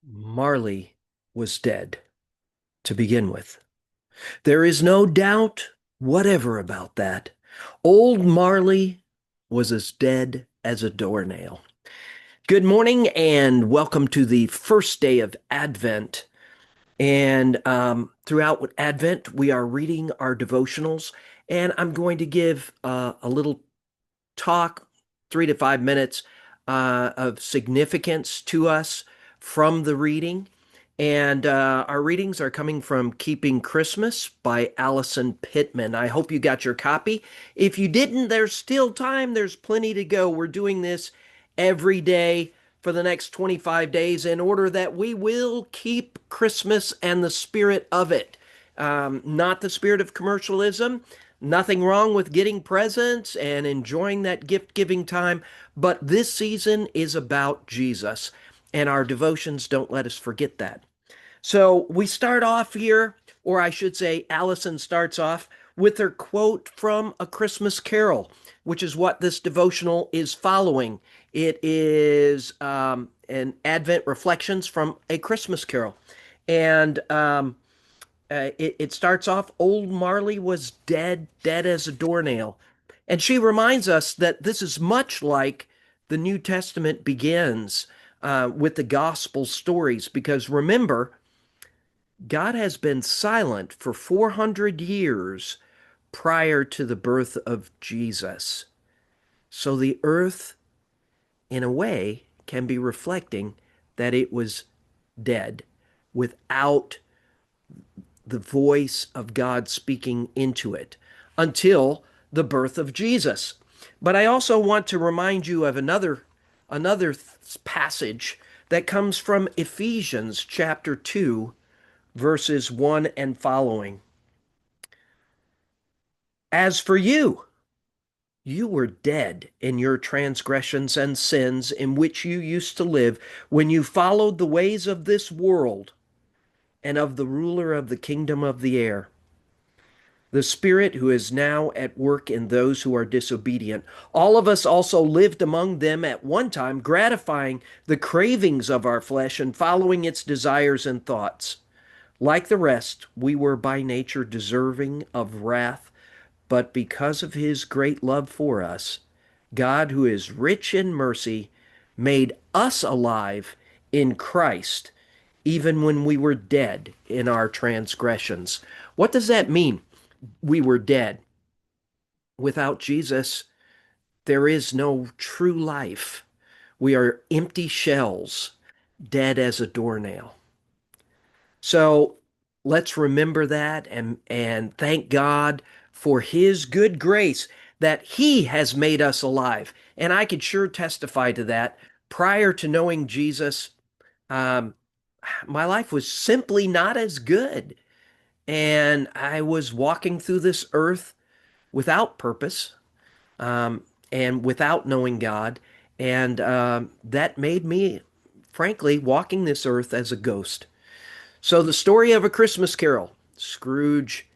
Marley was dead to begin with. There is no doubt whatever about that. Old Marley was as dead as a doornail. Good morning and welcome to the first day of Advent. And throughout Advent, we are reading our devotionals, and I'm going to give a little talk, 3 to 5 minutes of significance to us from the reading. And our readings are coming from Keeping Christmas by Allison Pittman. I hope you got your copy. If you didn't, there's still time. There's plenty to go. We're doing this every day for the next 25 days in order that we will keep Christmas and the spirit of it. Not the spirit of commercialism. Nothing wrong with getting presents and enjoying that gift giving time, but this season is about Jesus, and our devotions don't let us forget that. So we start off here, or I should say, Allison starts off with her quote from A Christmas Carol, which is what this devotional is following. It is an Advent Reflections from A Christmas Carol. And it starts off, Old Marley was dead, dead as a doornail. And she reminds us that this is much like the New Testament begins with the gospel stories, because remember, God has been silent for 400 years prior to the birth of Jesus. So the earth, in a way, can be reflecting that it was dead without the voice of God speaking into it until the birth of Jesus. But I also want to remind you of another passage that comes from Ephesians chapter 2 verses 1 and following. As for you, you were dead in your transgressions and sins in which you used to live when you followed the ways of this world and of the ruler of the kingdom of the air, the Spirit who is now at work in those who are disobedient. All of us also lived among them at one time, gratifying the cravings of our flesh and following its desires and thoughts. Like the rest, we were by nature deserving of wrath, but because of his great love for us, God, who is rich in mercy, made us alive in Christ, even when we were dead in our transgressions. What does that mean? We were dead. Without Jesus, there is no true life. We are empty shells, dead as a doornail. So let's remember that and thank God for his good grace that he has made us alive. And I could sure testify to that. Prior to knowing Jesus, um, my life was simply not as good. And I was walking through this earth without purpose, um, and without knowing God. And that made me, frankly, walking this earth as a ghost. So, the story of A Christmas Carol, Scrooge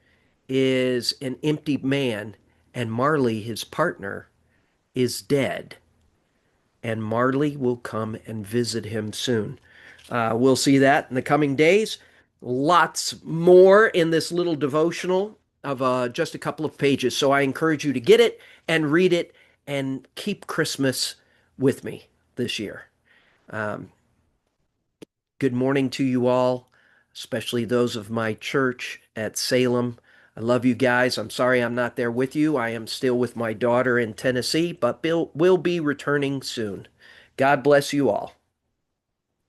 is an empty man, and Marley, his partner, is dead. And Marley will come and visit him soon. We'll see that in the coming days. Lots more in this little devotional of just a couple of pages. So I encourage you to get it and read it and keep Christmas with me this year. Um, Good morning to you all, especially those of my church at Salem. I love you guys. I'm sorry I'm not there with you. I am still with my daughter in Tennessee, but Bill will be returning soon. God bless you all.